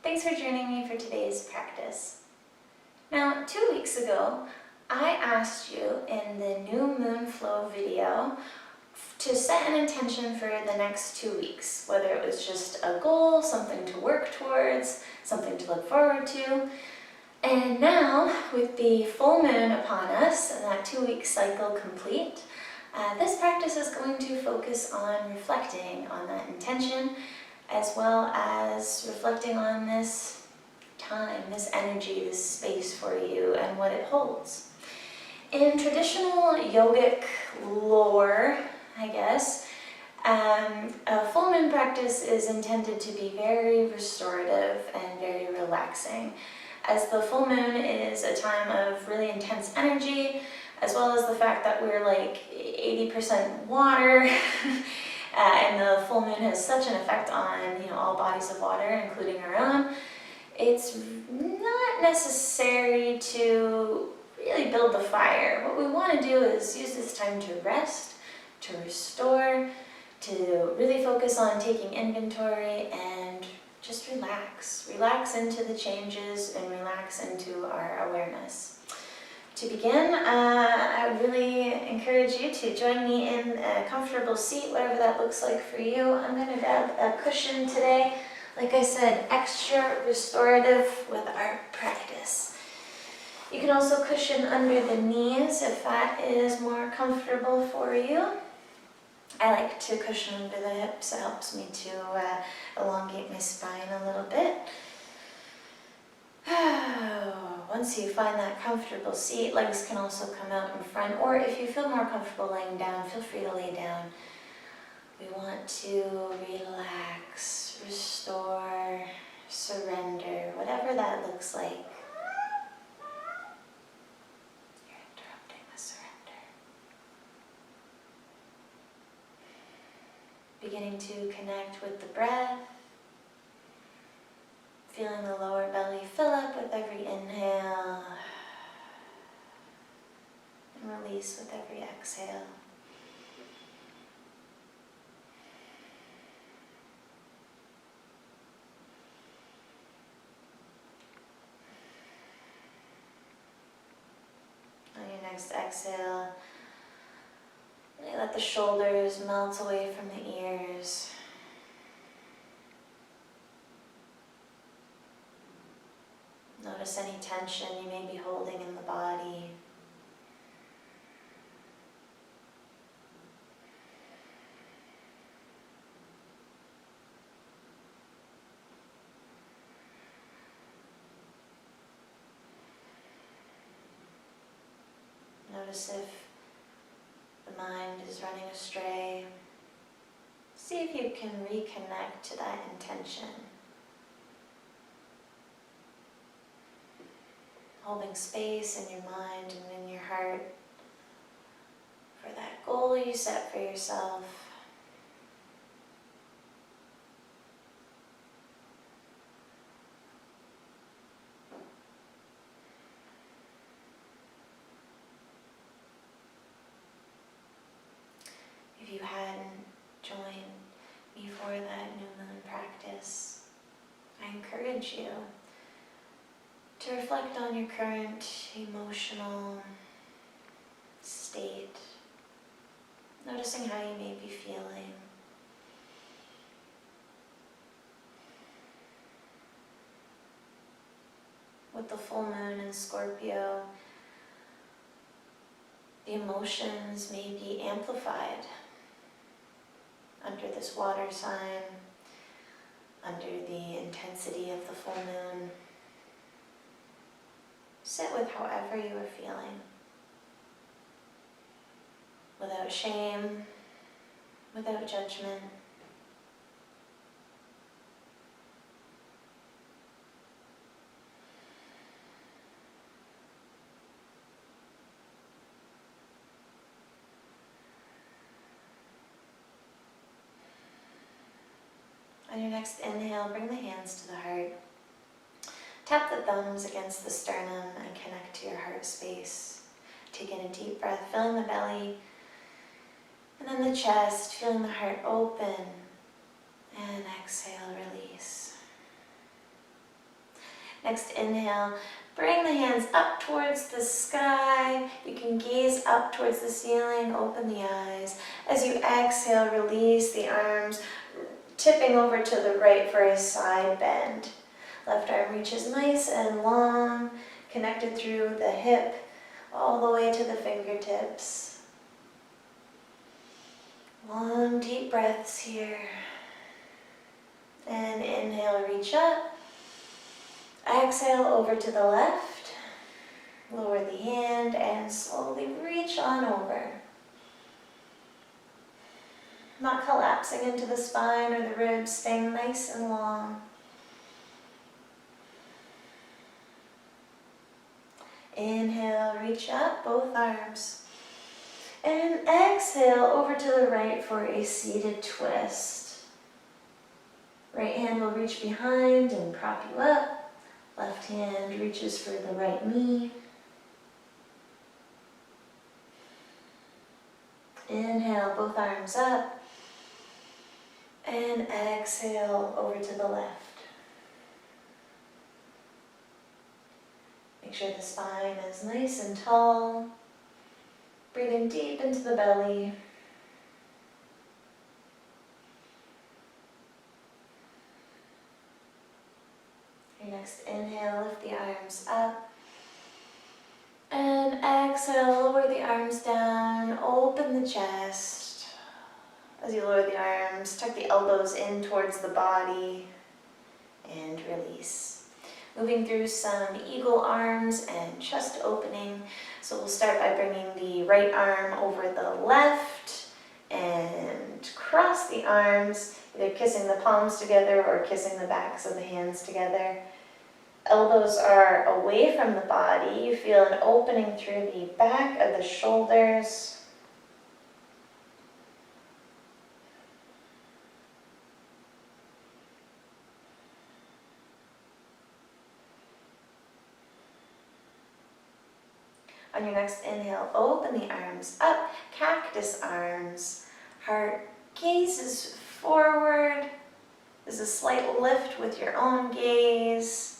Thanks for joining me for today's practice. Now, 2 weeks ago, I asked you in the new moon flow video to set an intention for the next 2 weeks, whether it was just a goal, something to work towards, something to look forward to. And now, with the full moon upon us and that 2-week cycle complete, this practice is going to focus on reflecting on that intention, as well as reflecting on this time, this energy, this space for you and what it holds. In traditional yogic lore, I guess, a full moon practice is intended to be very restorative and very relaxing, as the full moon is a time of really intense energy, as well as the fact that we're like 80% water, and the full moon has such an effect on all bodies of water, including our own. It's not necessary to really build the fire. What we want to do is use this time to rest, to restore, to really focus on taking inventory and just relax. Relax into the changes and relax into our awareness. To begin, I would really encourage you to join me in a comfortable seat, whatever that looks like for you. I'm going to grab a cushion today. Like I said, extra restorative with our practice. You can also cushion under the knees if that is more comfortable for you. I like to cushion under the hips. It helps me to elongate my spine a little bit. Once you find that comfortable seat, legs can also come out in front, or if you feel more comfortable laying down, feel free to lay down. We want to relax, restore, surrender, whatever that looks like. You're interrupting the surrender. Beginning to connect with the breath. Feeling the lower belly fill up with every inhale and release with every exhale. On your next exhale, really let the shoulders melt away from the ears. Notice any tension you may be holding in the body. Notice if the mind is running astray. See if you can reconnect to that intention. Holding space in your mind and in your heart for that goal you set for yourself. If you hadn't joined me for that new moon practice, I encourage you to reflect on your current emotional state, noticing how you may be feeling. With the full moon in Scorpio, the emotions may be amplified under this water sign, under the intensity of the full moon. Sit with however you are feeling, without shame, without judgment. On your next inhale, bring the hands to the heart. Tap the thumbs against the sternum and connect to your heart space. Take in a deep breath, filling the belly, and then the chest, feeling the heart open, and exhale, release. Next inhale, bring the hands up towards the sky. You can gaze up towards the ceiling, open the eyes. As you exhale, release the arms, tipping over to the right for a side bend. Left arm reaches nice and long, connected through the hip, all the way to the fingertips. Long, deep breaths here. And inhale, reach up. Exhale over to the left. Lower the hand and slowly reach on over. Not collapsing into the spine or the ribs, staying nice and long. Inhale, reach up, both arms. And exhale over to the right for a seated twist. Right hand will reach behind and prop you up. Left hand reaches for the right knee. Inhale, both arms up. And exhale over to the left. Make sure the spine is nice and tall. Breathing deep into the belly. Your next inhale, lift the arms up. And exhale, lower the arms down, open the chest. As you lower the arms, tuck the elbows in towards the body and release. Moving through some eagle arms and chest opening. So we'll start by bringing the right arm over the left and cross the arms, either kissing the palms together or kissing the backs of the hands together. Elbows are away from the body. You feel an opening through the back of the shoulders. On your next inhale, open the arms up, cactus arms. Heart gazes forward. There's a slight lift with your own gaze.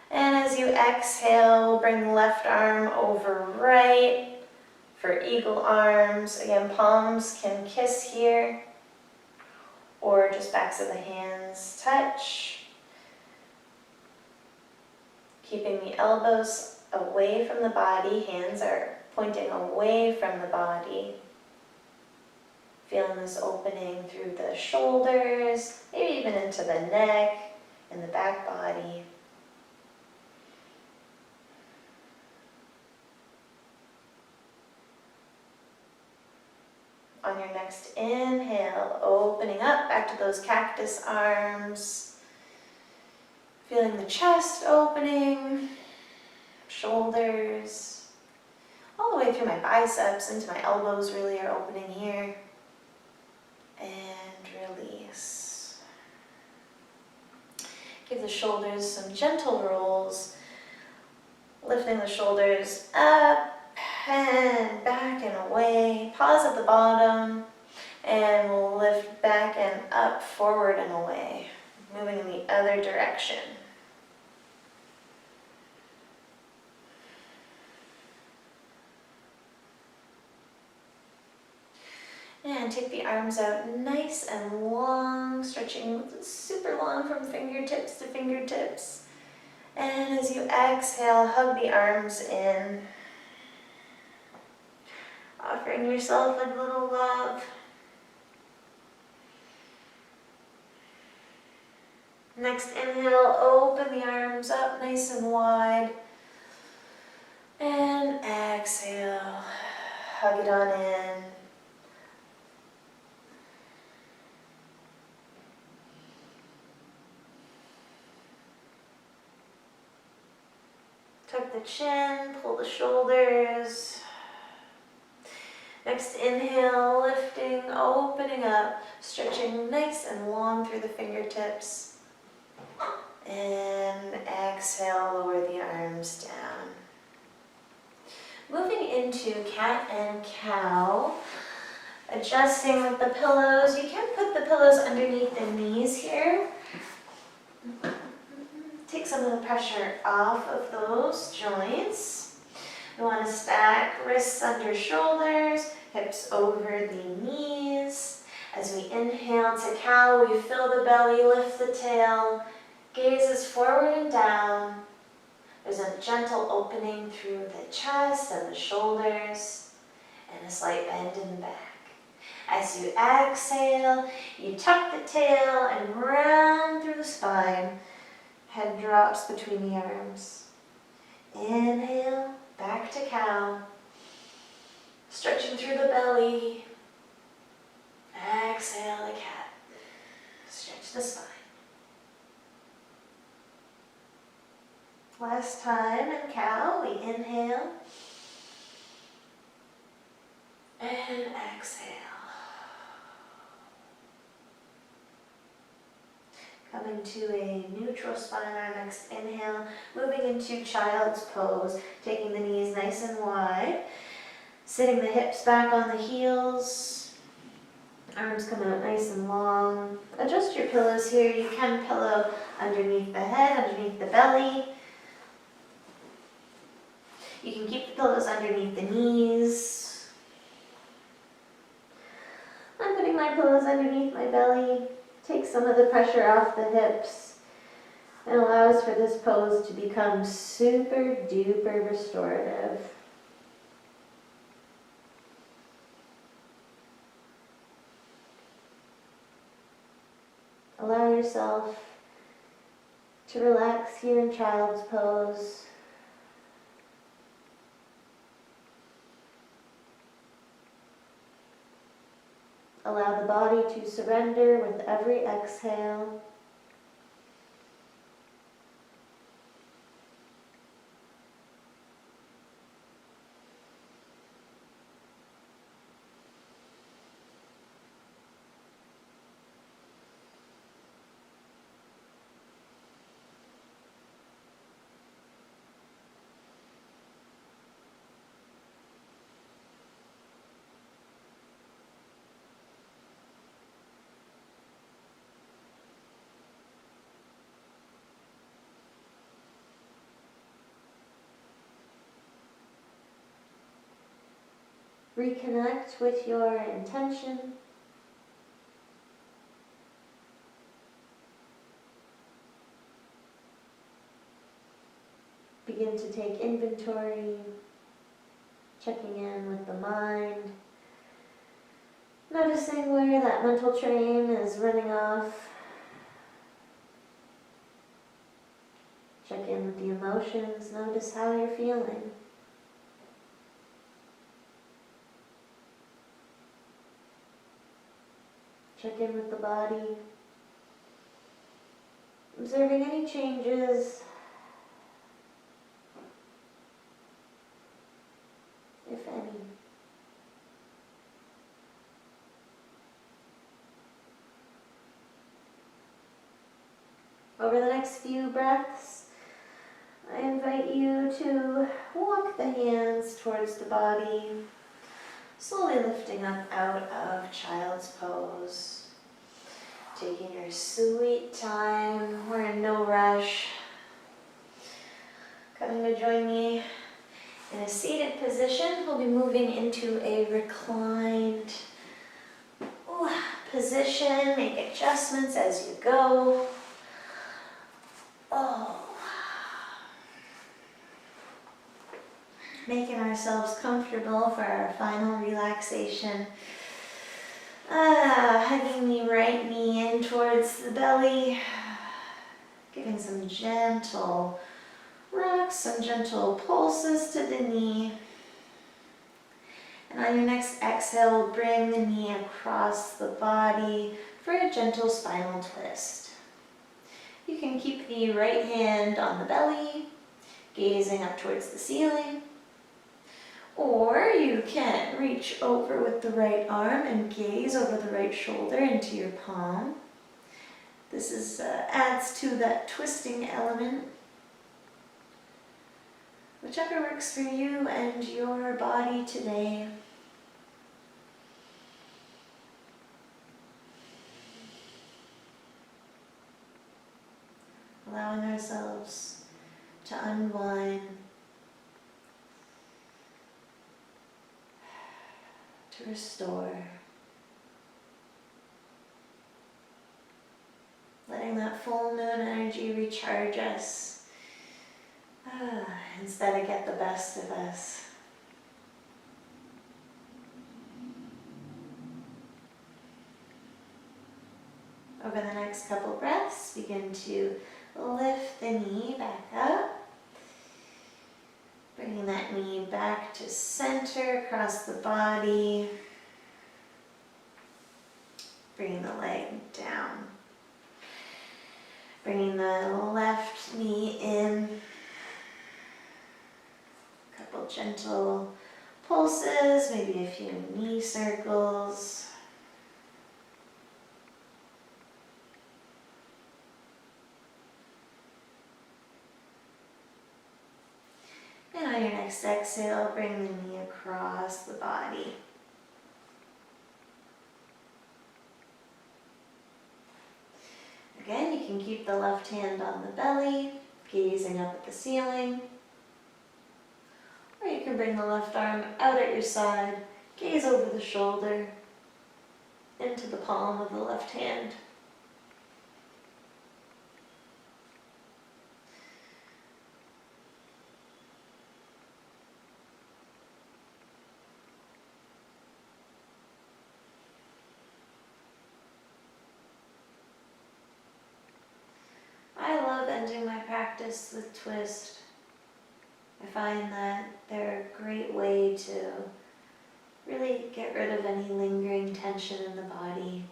And as you exhale, bring left arm over right for eagle arms. Again, palms can kiss here, or just backs of the hands touch. Keeping the elbows away from the body, hands are pointing away from the body. Feeling this opening through the shoulders, maybe even into the neck and the back body. On your next inhale, opening up back to those cactus arms. Feeling the chest opening. Shoulders, all the way through my biceps, into my elbows really are opening here. And release. Give the shoulders some gentle rolls, lifting the shoulders up and back and away. Pause at the bottom and we'll lift back and up, forward and away, moving in the other direction. And take the arms out nice and long, stretching super long from fingertips to fingertips. And as you exhale, hug the arms in. Offering yourself a little love. Next inhale, open the arms up nice and wide. And exhale, hug it on in. Tuck the chin, pull the shoulders. Next inhale, lifting, opening up, stretching nice and long through the fingertips. And exhale, lower the arms down. Moving into cat and cow. Adjusting with the pillows. You can put the pillows underneath the knees here. Take take some of the pressure off of those joints. We want to stack wrists under shoulders, hips over the knees. As we inhale to cow, we fill the belly, lift the tail, gazes forward and down. There's a gentle opening through the chest and the shoulders, and a slight bend in the back. As you exhale, you tuck the tail and round through the spine. Head drops between the arms. Inhale, back to cow. Stretching through the belly. Exhale to cat. Stretch the spine. Last time in cow, we inhale and exhale. Coming to a neutral spine on our next inhale, moving into child's pose, taking the knees nice and wide, sitting the hips back on the heels, arms come out nice and long. Adjust your pillows here. You can pillow underneath the head, underneath the belly. You can keep the pillows underneath the knees. I'm putting my pillows underneath my belly. Take some of the pressure off the hips and allows for this pose to become super duper restorative. Allow yourself to relax here in child's pose. Allow the body to surrender with every exhale. Reconnect with your intention. Begin to take inventory, checking in with the mind, noticing where that mental train is running off. Check in with the emotions, notice how you're feeling. Check in with the body, observing any changes, if any. Over the next few breaths, I invite you to walk the hands towards the body, slowly lifting up out of child's pose. Taking your sweet time, we're in no rush. Coming to join me in a seated position, we'll be moving into a reclined position. Make adjustments as you go. Making ourselves comfortable for our final relaxation. Hugging the right knee in towards the belly. Giving some gentle rocks, some gentle pulses to the knee. And on your next exhale, bring the knee across the body for a gentle spinal twist. You can keep the right hand on the belly, gazing up towards the ceiling. Or you can reach over with the right arm and gaze over the right shoulder into your palm. This adds to that twisting element. Whichever works for you and your body today. allowing ourselves to unwind, to restore, letting that full moon energy recharge us instead of get the best of us. Over the next couple breaths, begin to lift the knee back up, bringing that knee back to center across the body, bringing the leg down, bringing the left knee in, a couple gentle pulses, maybe a few knee circles. And on your next exhale, bring the knee across the body. Again, you can keep the left hand on the belly, gazing up at the ceiling. Or you can bring the left arm out at your side, gaze over the shoulder, into the palm of the left hand. I love ending my practice with twist. I find that they're a great way to really get rid of any lingering tension in the body.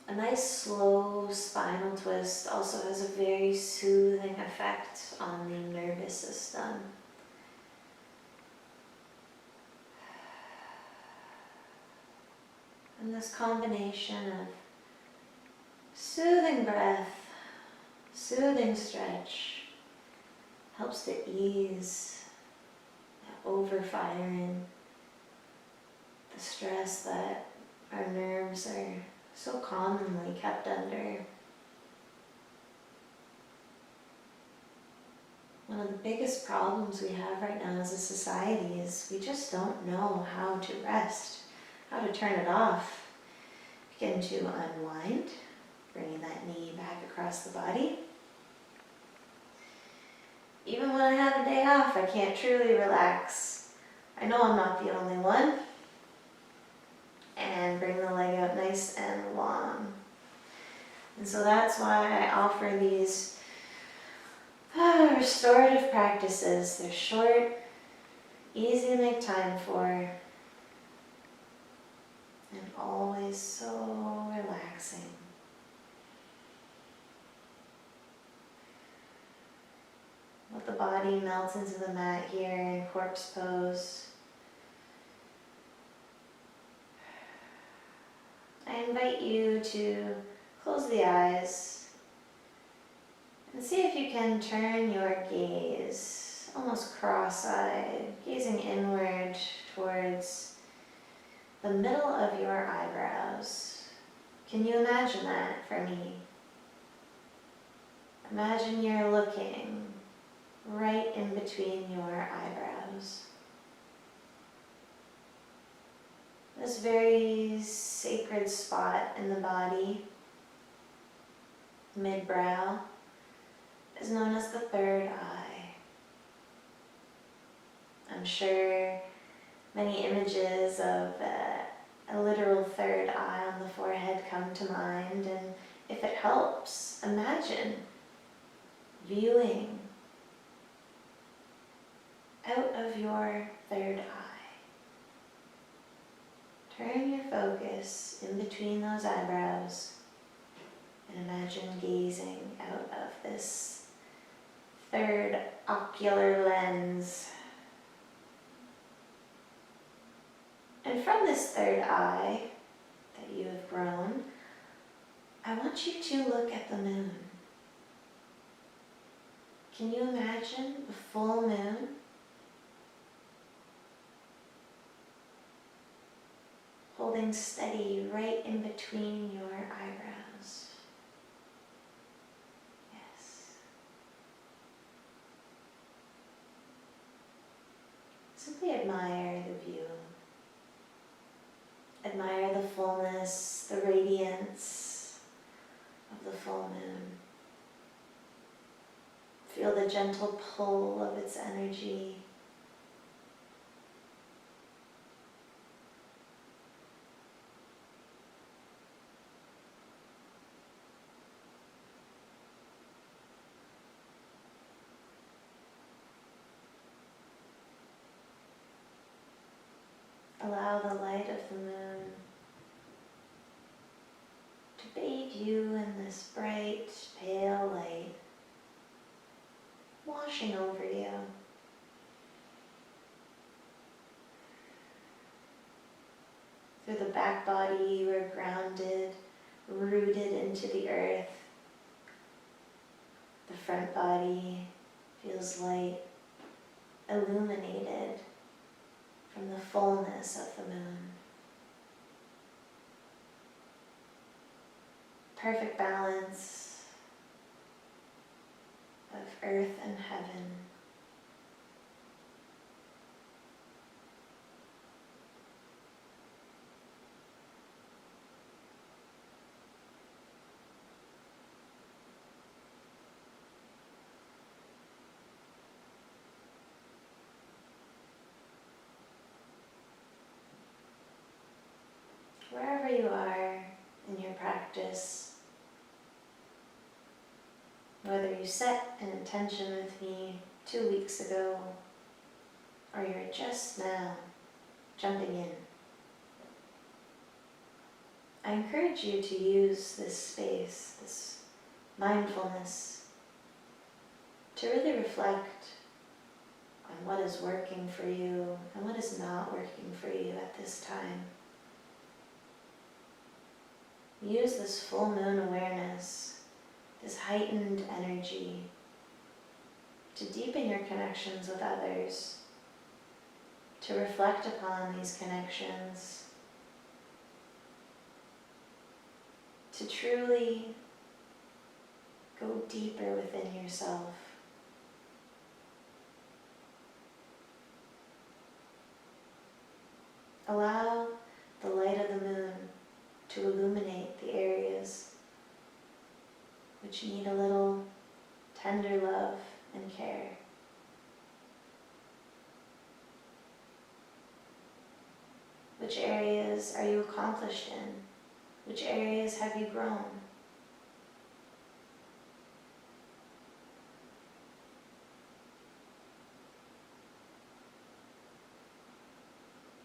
A nice slow spinal twist also has a very soothing effect on the nervous system. And this combination of soothing breath, soothing stretch, helps to ease that overfiring, the stress that our nerves are so commonly kept under. One of the biggest problems we have right now as a society is we just don't know how to rest, how to turn it off. Begin to unwind, bringing that knee back across the body. Even when I have a day off, I can't truly relax. I know I'm not the only one. And bring the leg out nice and long. And so that's why I offer these restorative practices. They're short, easy to make time for, and always so relaxing. Let the body melt into the mat here in corpse pose. I invite you to close the eyes and see if you can turn your gaze almost cross-eyed, gazing inward towards the middle of your eyebrows. Can you imagine that for me? Imagine you're looking right in between your eyebrows. This very sacred spot in the body, mid-brow, is known as the third eye. I'm sure many images of a literal third eye on the forehead come to mind, and if it helps, imagine viewing out of your third eye. Turn your focus in between those eyebrows and imagine gazing out of this third ocular lens. And from this third eye that you have grown, I want you to look at the moon. Can you imagine the full moon? Holding steady right in between your eyebrows. simply admire the view. Admire the fullness, the radiance of the full moon. Feel the gentle pull of its energy. Allow the light of the moon to bathe you in this bright, pale light, washing over you. Through the back body, you are grounded, rooted into the earth. The front body feels light, illuminated from the fullness of the moon. Perfect balance of earth and heaven. Wherever you are in your practice, whether you set an intention with me 2 weeks ago, or you're just now jumping in, I encourage you to use this space, this mindfulness, to really reflect on what is working for you and what is not working for you at this time. Use this full moon awareness, this heightened energy, to deepen your connections with others, to reflect upon these connections, to truly go deeper within yourself. Allow the light of the moon to illuminate the areas which need a little tender love and care. Which areas are you accomplished in? Which areas have you grown?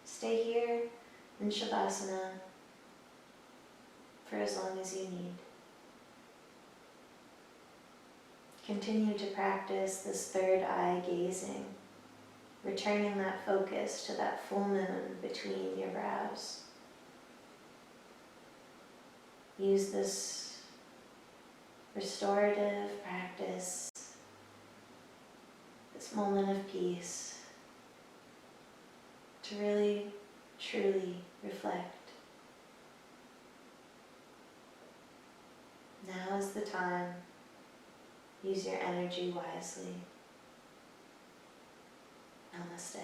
Stay here in Shavasana for as long as you need. Continue to practice this third eye gazing, returning that focus to that full moon between your brows. Use this restorative practice, this moment of peace, to really, truly reflect. Now is the time. Use your energy wisely. Namaste.